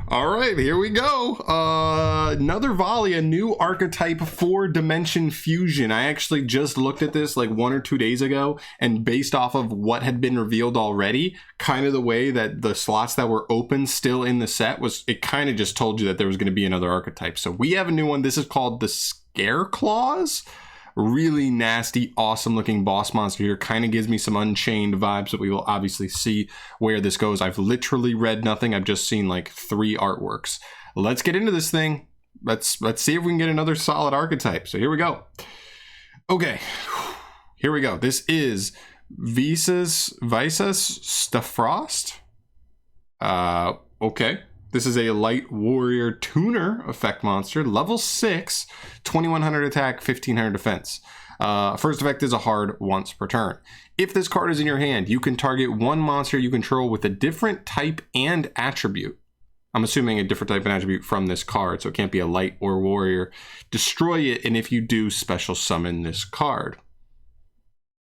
All right, here we go. Another volley, a new archetype 4-dimension fusion. I actually just looked at this like 1 or 2 days ago, and based off of what had been revealed already, kind of the way that the slots that were open still in the set was, it kind of just told you that there was going to be another archetype. So we have a new one. This is called the SCARECLAW. Really nasty, awesome looking boss monster here. Kind of gives me some Unchained vibes, but we will obviously see where this goes. I've literally read nothing. I've just seen like 3 artworks. Let's get into this thing. Let's see if we can get another solid archetype. So here we go. Okay, here we go. This is Visas Starfrost. Okay. This is a light warrior tuner effect monster, level 6, 2100 attack, 1500 defense. First effect is a hard once per turn. If this card is in your hand, you can target one monster you control with a different type and attribute. I'm assuming a different type and attribute from this card, so it can't be a light or warrior. Destroy it, and if you do, special summon this card.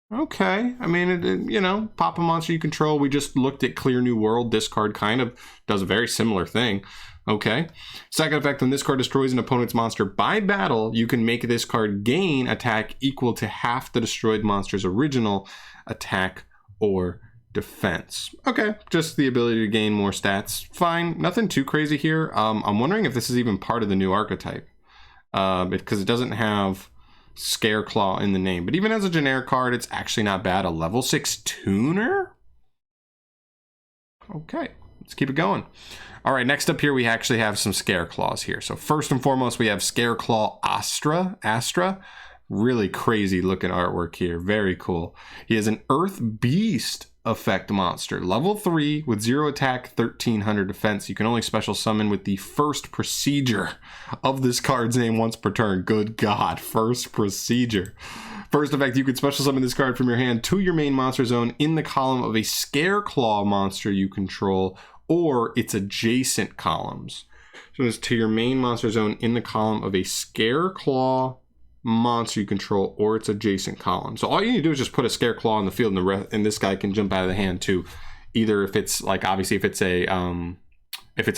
Okay, I mean, you know, pop a monster you control. We just looked at Clear New World. This card kind of does a very similar thing. Okay. Second effect, when this card destroys an opponent's monster by battle, you can make this card gain attack equal to half the destroyed monster's original attack or defense. Okay, just the ability to gain more stats. Fine, nothing too crazy here. I'm wondering if this is even part of the new archetype, because it doesn't have SCARECLAW in the name, but even as a generic card, it's actually not bad. A level 6 tuner. Okay, let's keep it going. All right, next up here, we actually have some SCARECLAWs here. So first and foremost, we have SCARECLAW Astra. Really crazy looking artwork here. Very cool. He is an Earth Beast effect monster, level 3 with 0 attack, 1300 defense. You can only special summon with the first procedure of this card's name once per turn. Good God, first procedure. First effect, you can special summon this card from your hand to your main monster zone in the column of a SCARECLAW monster you control or its adjacent columns. So it's to your main monster zone in the column of a SCARECLAW monster you control or its adjacent column. So all you need to do is just put a SCARECLAW on the field, and this guy can jump out of the hand too. Either if it's like, obviously if it's a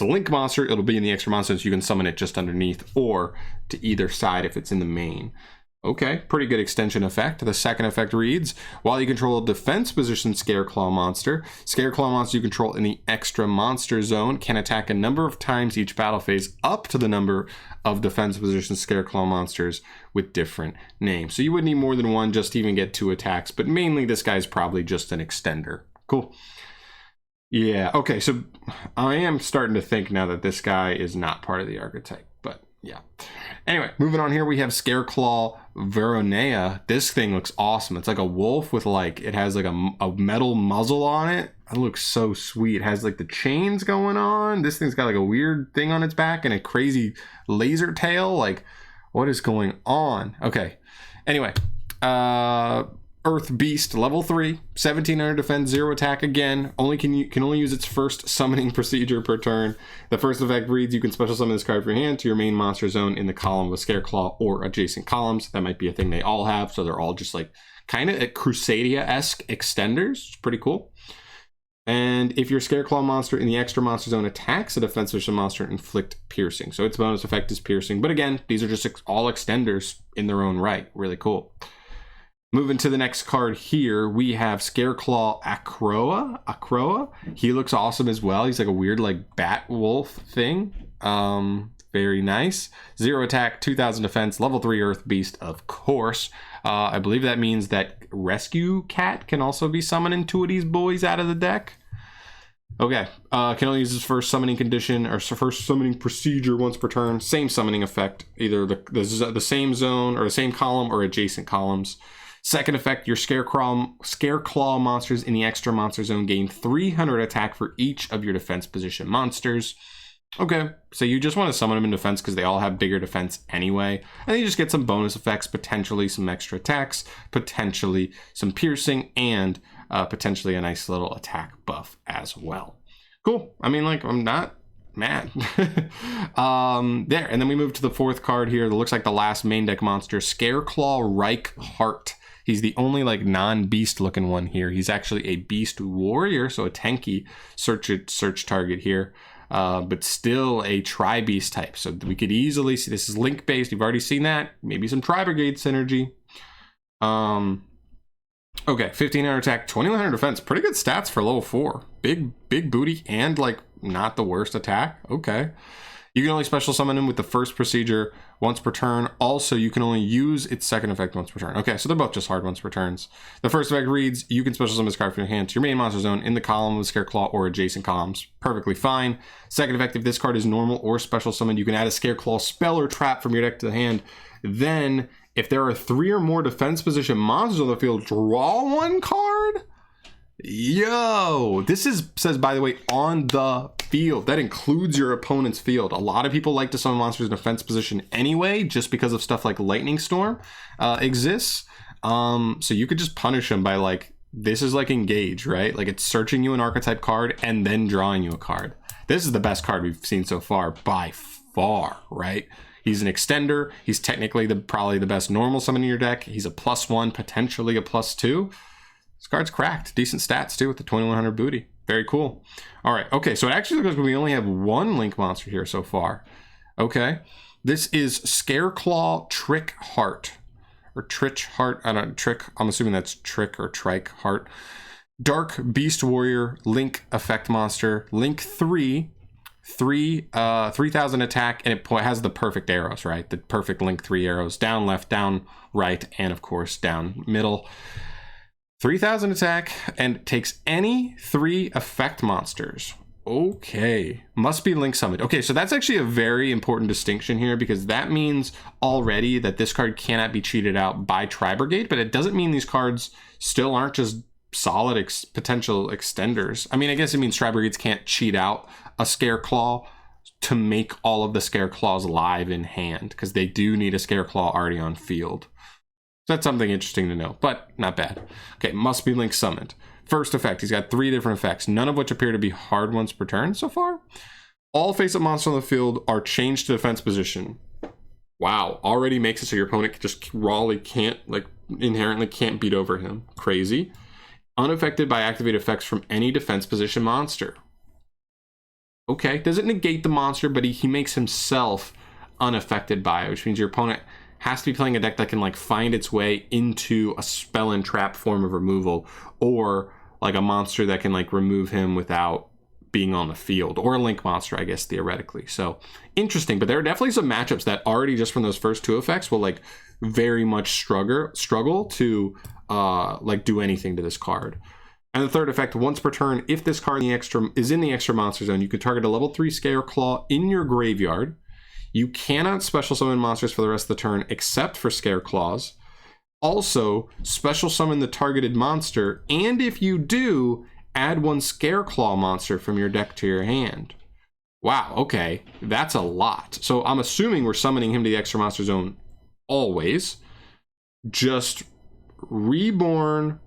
link monster, it'll be in the extra monster, so you can summon it just underneath, or to either side if it's in the main. Okay, pretty good extension effect. The second effect reads, while you control a defense position SCARECLAW monster you control in the extra monster zone can attack a number of times each battle phase up to the number of defense position SCARECLAW monsters with different names. So you would need more than one just to even get 2 attacks, but mainly this guy's probably just an extender. Cool. Yeah, okay, so I am starting to think now that this guy is not part of the archetype, but yeah. Anyway, moving on here, we have SCARECLAW Veronea. This thing looks awesome. It's like a wolf with like, it has like a metal muzzle on it. It looks so sweet. It has like the chains going on. This thing's got like a weird thing on its back and a crazy laser tail. Like, what is going on? Okay. Anyway, Earth Beast, level 3, 1700 defense, 0 attack again. Can only use its first summoning procedure per turn. The first effect reads, you can special summon this card from your hand to your main monster zone in the column of SCARECLAW or adjacent columns. That might be a thing they all have, so they're all just like kind of Crusadia-esque extenders. It's pretty cool. And if your SCARECLAW monster in the extra monster zone attacks a defense position monster, inflict piercing. So its bonus effect is piercing. But again, these are just all extenders in their own right. Really cool. Moving to the next card here, we have SCARECLAW Acroa. He looks awesome as well. He's like a weird like bat wolf thing. Very nice. 0 attack, 2000 defense, level 3 Earth Beast, of course. I believe that means that Rescue Cat can also be summoning 2 of these boys out of the deck. Okay, can only use his first summoning condition or first summoning procedure once per turn. Same summoning effect, either the same zone or the same column or adjacent columns. Second effect, your SCARECLAW monsters in the extra monster zone gain 300 attack for each of your defense position monsters. Okay, so you just want to summon them in defense because they all have bigger defense anyway. And then you just get some bonus effects, potentially some extra attacks, potentially some piercing, and potentially a nice little attack buff as well. Cool. I mean, like, I'm not mad. There, and then we move to the fourth card here that looks like the last main deck monster, SCARECLAW Reichhart. He's the only like non-beast looking one here. He's actually a beast warrior, so a tanky search target here. but still a Tri-Beast type. So we could easily see this is link based. You've already seen that. Maybe some Tri-Brigade synergy. Okay, 1500 attack, 2100 defense. Pretty good stats for level 4. Big booty and like not the worst attack. Okay. You can only special summon him with the first procedure once per turn. Also, you can only use its second effect once per turn. Okay, so they're both just hard once per turns. The first effect reads, you can special summon this card from your hand to your main monster zone in the column of SCARECLAW or adjacent columns. Perfectly fine. Second effect, if this card is normal or special summoned, you can add a SCARECLAW spell or trap from your deck to the hand. Then, if there are 3 or more defense position monsters on the field, draw 1 card? Yo, this says, by the way, on the field. That includes your opponent's field. A lot of people like to summon monsters in defense position anyway, just because of stuff like Lightning Storm exists. So you could just punish them by like, this is like engage, right? Like it's searching you an archetype card and then drawing you a card. This is the best card we've seen so far by far, right? He's an extender. He's technically probably the best normal summon in your deck. He's a +1, potentially a +2. This card's cracked. Decent stats too with the 2100 booty. Very cool. All right. Okay. So it actually looks like we only have 1 link monster here so far. Okay. This is SCARECLAW Trick Heart or Trich Heart. I don't know. Trick. I'm assuming that's Trick or Trike Heart. Dark Beast Warrior Link effect monster. Link 3. 3000 attack, and it has the perfect arrows, right? The perfect Link 3 arrows. Down, left, down, right, and of course down middle. 3000 attack and takes any 3 effect monsters. Okay, must be link summoned. Okay, so that's actually a very important distinction here because that means already that this card cannot be cheated out by Tri-Brigade, but it doesn't mean these cards still aren't just solid potential extenders. I mean, I guess it means Tri-Brigades can't cheat out a SCARECLAW to make all of the SCARECLAWs live in hand because they do need a SCARECLAW already on field. That's something interesting to know, but not bad. Okay, must be link summoned. First effect, he's got 3 different effects, none of which appear to be hard ones per turn so far. All face-up monsters on the field are changed to defense position. Wow, already makes it so your opponent just rawly can't, like, inherently can't beat over him. Crazy. Unaffected by activated effects from any defense position monster. Okay, doesn't negate the monster, but he makes himself unaffected by it, which means your opponent has to be playing a deck that can like find its way into a spell and trap form of removal, or like a monster that can like remove him without being on the field, or a link monster, I guess, theoretically. So interesting, but there are definitely some matchups that already just from those first 2 effects will like very much struggle to like do anything to this card. And the third effect, once per turn, if this card is in the extra monster zone, you can target a level 3 SCARECLAW in your graveyard. You cannot special summon monsters for the rest of the turn except for SCARECLAWs. Also, special summon the targeted monster, and if you do, add 1 SCARECLAW monster from your deck to your hand. Wow, okay, that's a lot. So I'm assuming we're summoning him to the extra monster zone always. Just reborn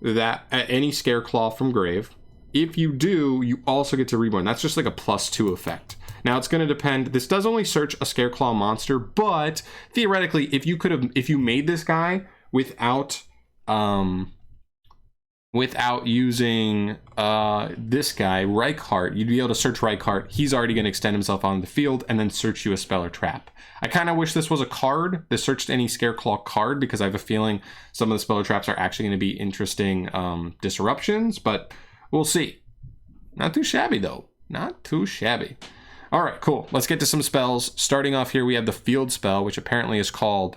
that at any SCARECLAW from grave. If you do, you also get to reborn. That's just like a +2 effect. Now it's going to depend. This does only search a SCARECLAW monster, but theoretically, if you made this guy without using this guy, Reichhardt, you'd be able to search Reichhardt. He's already going to extend himself on the field and then search you a spell or trap. I kind of wish this was a card. This searched any SCARECLAW card because I have a feeling some of the spell or traps are actually going to be interesting disruptions, but we'll see. Not too shabby though. Not too shabby. All right, cool. Let's get to some spells. Starting off here, we have the field spell, which apparently is called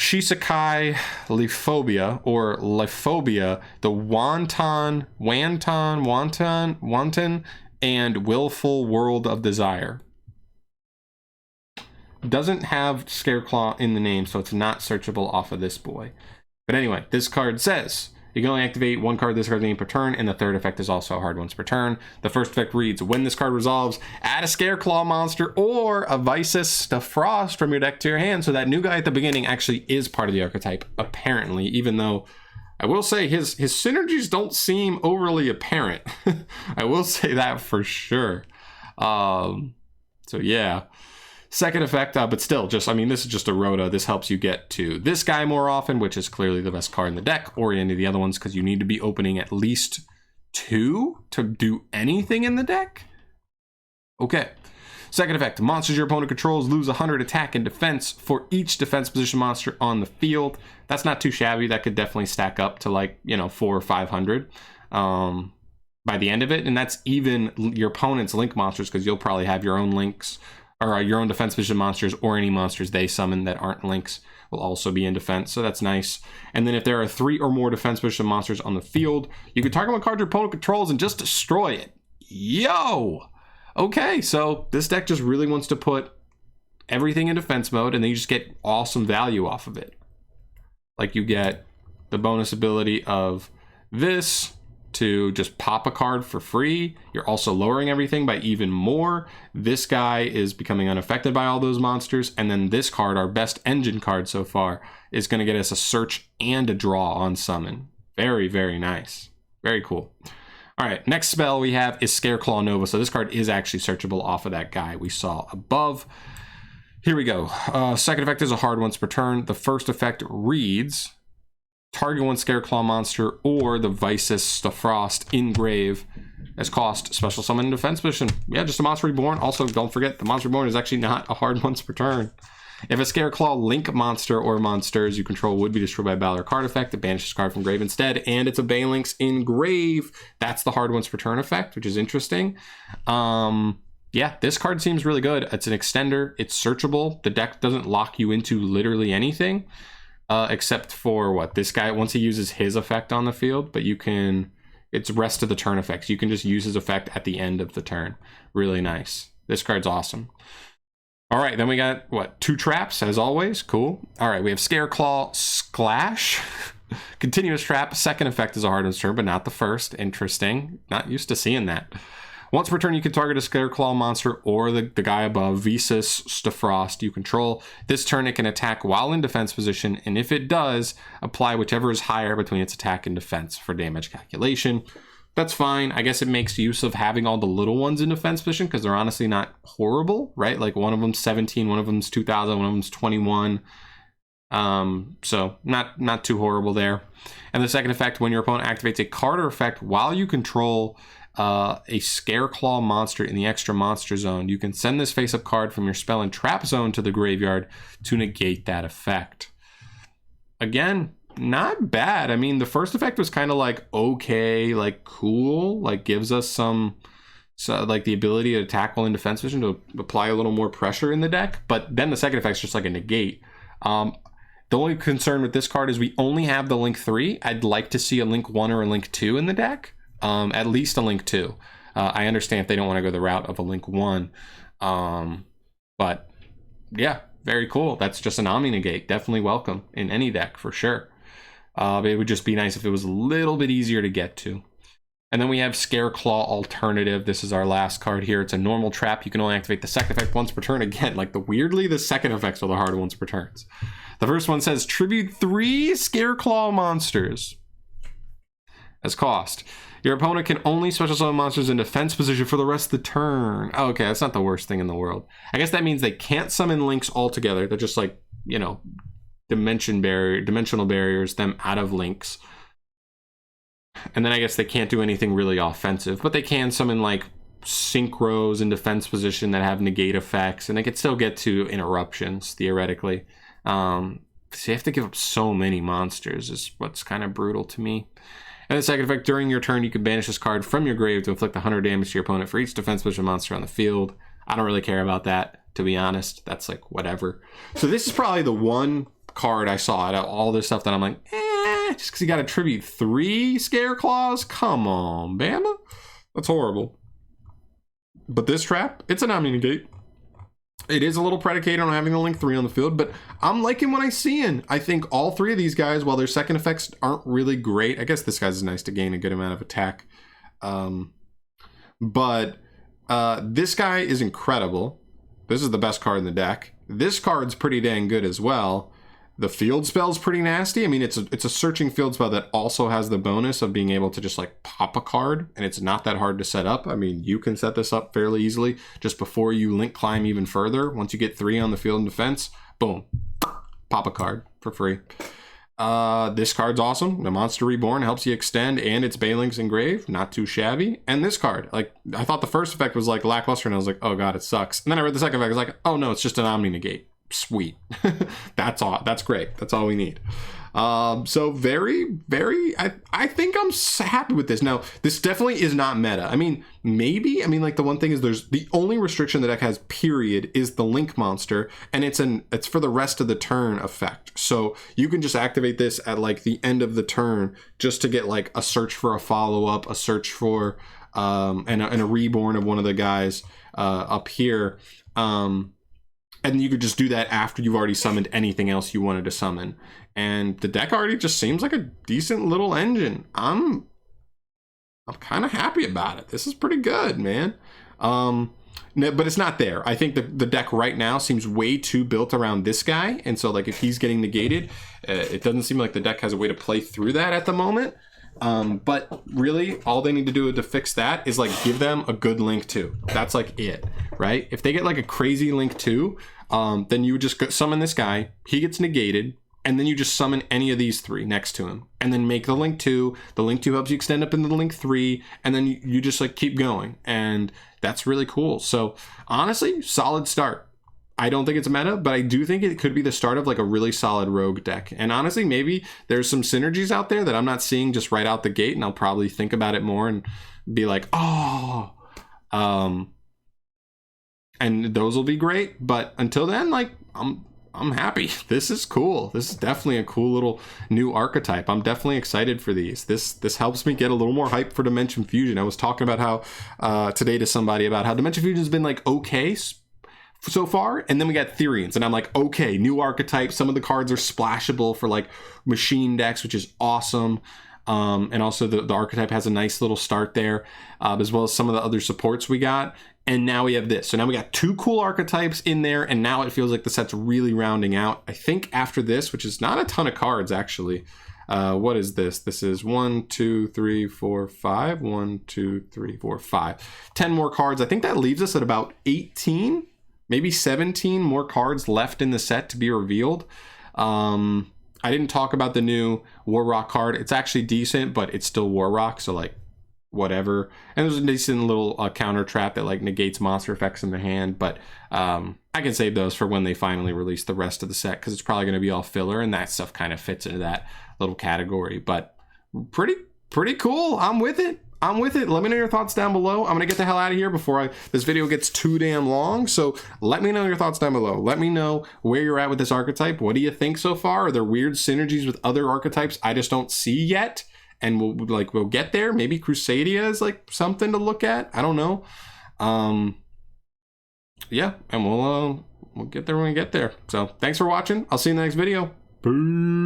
Shisekai Liphobia, or Liphobia, the Wanton, and Willful World of Desire. Doesn't have SCARECLAW in the name, so it's not searchable off of this boy. But anyway, this card says, you can only activate 1 card this card's name per turn, and the third effect is also hard once per turn. The first effect reads, when this card resolves, add a SCARECLAW monster or a Visus Starfrost from your deck to your hand. So that new guy at the beginning actually is part of the archetype, apparently, even though I will say his synergies don't seem overly apparent. I will say that for sure. So yeah. Second effect, but still, just, I mean, this is just a rota. This helps you get to this guy more often, which is clearly the best card in the deck, or any of the other ones, because you need to be opening at least 2 to do anything in the deck. Okay. Second effect, monsters your opponent controls lose 100 attack and defense for each defense position monster on the field. That's not too shabby. That could definitely stack up to like, 400 or 500 by the end of it. And that's even your opponent's link monsters, because you'll probably have your own links or your own defense position monsters, or any monsters they summon that aren't links will also be in defense. So that's nice. And then if there are 3 or more defense position monsters on the field, you can target one card your opponent controls and just destroy it. Yo! Okay, so this deck just really wants to put everything in defense mode, and then you just get awesome value off of it. Like you get the bonus ability of this to just pop a card for free. You're also lowering everything by even more. This guy is becoming unaffected by all those monsters. And then this card, our best engine card so far, is going to get us a search and a draw on summon. Very, very nice. Very cool. All right, next spell we have is SCARECLAW Nova. So this card is actually searchable off of that guy we saw above. Here we go. Second effect is a hard once per turn. The first effect reads, target one SCARECLAW monster or the Visus Starfrost in grave as cost, special summon in defense position. Yeah, just a monster reborn. Also, don't forget, the monster reborn is actually not a hard once per turn. If a SCARECLAW link monster or monsters you control would be destroyed by a battle or card effect, it banishes card from grave instead, and it's a Banelinks in grave. That's the hard once per turn effect, which is interesting. Yeah, this card seems really good. It's an extender. It's searchable. The deck doesn't lock you into literally anything, except for what this guy, once he uses his effect on the field, but you can, it's rest of the turn effects. You can just use his effect at the end of the turn. Really nice. This card's awesome. All right, then we got, what, 2 traps, as always. Cool. All right, we have SCARECLAW Splash. Continuous trap. Second effect is a hard one's turn, but not the first. Interesting. Not used to seeing that. Once per turn, you can target a SCARECLAW monster or the guy above, Visus Starfrost, you control. This turn, it can attack while in defense position, and if it does, apply whichever is higher between its attack and defense for damage calculation. That's fine. I guess it makes use of having all the little ones in defense position, because they're honestly not horrible, right? Like one of them's 17, one of them's 2000, one of them's 21. So not too horrible there. And the second effect, when your opponent activates a card or effect while you control a SCARECLAW monster in the extra monster zone, you can send this face-up card from your spell and trap zone to the graveyard to negate that effect. Again, not bad. I mean, the first effect was kind of like, okay, like cool, like gives us some, so like the ability to attack while in defense position to apply a little more pressure in the deck. But then the second effect is just like a negate. The only concern with this card is we only have the Link 3. I'd like to see a Link 1 or a Link 2 in the deck. At least a Link 2. I understand if they don't want to go the route of a Link 1. But yeah, very cool. That's just an Omni negate. Definitely welcome in any deck for sure. But it would just be nice if it was a little bit easier to get to. And then we have SCARECLAW Alternative. This is our last card here. It's a normal trap. You can only activate the second effect once per turn. Again, like weirdly, the second effects are the hard ones per turns. The first one says tribute 3 SCARECLAW monsters as cost. Your opponent can only special summon monsters in defense position for the rest of the turn. Okay, that's not the worst thing in the world. I guess that means they can't summon links altogether. They're just like, dimensional barriers them out of links. And then I guess they can't do anything really offensive, but they can summon like synchros in defense position that have negate effects, and they could still get to interruptions theoretically. So you have to give up so many monsters is what's kind of brutal to me. And the second effect, during your turn, you can banish this card from your grave to inflict 100 damage to your opponent for each defense position monster on the field. I don't really care about that, to be honest. That's like whatever. So this is probably the one card I saw out of all this stuff that I'm like, just because you got to tribute 3 SCARECLAWs? Come on, Bama. That's horrible. But this trap, it's an Omni negate. It is a little predicated on having a Link 3 on the field, but I'm liking what I'm seeing. I think all 3 of these guys, while their second effects aren't really great, I guess this guy's nice to gain a good amount of attack. But this guy is incredible. This is the best card in the deck. This card's pretty dang good as well. The field spell's pretty nasty. I mean, it's a searching field spell that also has the bonus of being able to just like pop a card, and it's not that hard to set up. I mean, you can set this up fairly easily just before you link climb even further. Once you get 3 on the field in defense, boom, pop a card for free. This card's awesome. The Monster Reborn helps you extend, and it's Baeling's Engrave, not too shabby. And this card, like, I thought the first effect was like lackluster, and I was like, oh god, it sucks. And then I read the second effect, I was like, oh no, it's just an Omni Negate. Sweet. That's all. That's great. That's all we need. So I think I'm happy with this. Now, this definitely is not meta. I mean, maybe, like the one thing is there's the only restriction the deck has, period, is the Link monster, and it's for the rest of the turn effect. So you can just activate this at like the end of the turn just to get like a search for a follow-up, a search for and a reborn of one of the guys up here. And you could just do that after you've already summoned anything else you wanted to summon. And the deck already just seems like a decent little engine. I'm kind of happy about it. This is pretty good, man. But it's not there. I think the deck right now seems way too built around this guy. And so like if he's getting negated, it doesn't seem like the deck has a way to play through that at the moment. But really all they need to do to fix that is like give them a good Link 2. That's like it, right? If they get like a crazy Link 2, then you would just summon this guy, he gets negated, and then you just summon any of these three next to him, and then make the Link 2. The Link 2 helps you extend up into the Link 3, and then you just like keep going, and that's really cool. So honestly, solid start. I don't think it's meta, but I do think it could be the start of like a really solid rogue deck. And honestly, maybe there's some synergies out there that I'm not seeing just right out the gate, and I'll probably think about it more and be like, oh, and those will be great. But until then, like I'm happy. This is cool. This is definitely a cool little new archetype. I'm definitely excited for these. This helps me get a little more hype for Dimension Fusion. I was talking about how today to somebody about how Dimension Fusion has been like okay so far, and then we got Therians, and I'm like, okay, new archetype. Some of the cards are splashable for like machine decks, which is awesome. And also the archetype has a nice little start there, as well as some of the other supports we got. And now we have this. So now we got two cool archetypes in there, and now it feels like the set's really rounding out. I think after this, which is not a ton of cards actually. What is this? This is 1, 2, 3, 4, 5. 1, 2, 3, 4, 5. 10 more cards. I think that leaves us at about 18, maybe 17 more cards left in the set to be revealed. I didn't talk about the new War Rock card. It's actually decent, but it's still War Rock, so like whatever. And there's a decent little counter trap that like negates monster effects in the hand, but I can save those for when they finally release the rest of the set, because it's probably going to be all filler, and that stuff kind of fits into that little category. But pretty cool. I'm with it. Let me know your thoughts down below. I'm gonna get the hell out of here before this video gets too damn long. So let me know your thoughts down below. Let me know where you're at with this archetype. What do you think so far? Are there weird synergies with other archetypes I just don't see yet? And we'll get there. Maybe Crusadia is like something to look at. I don't know. Yeah, and we'll get there when we get there. So thanks for watching. I'll see you in the next video. Peace.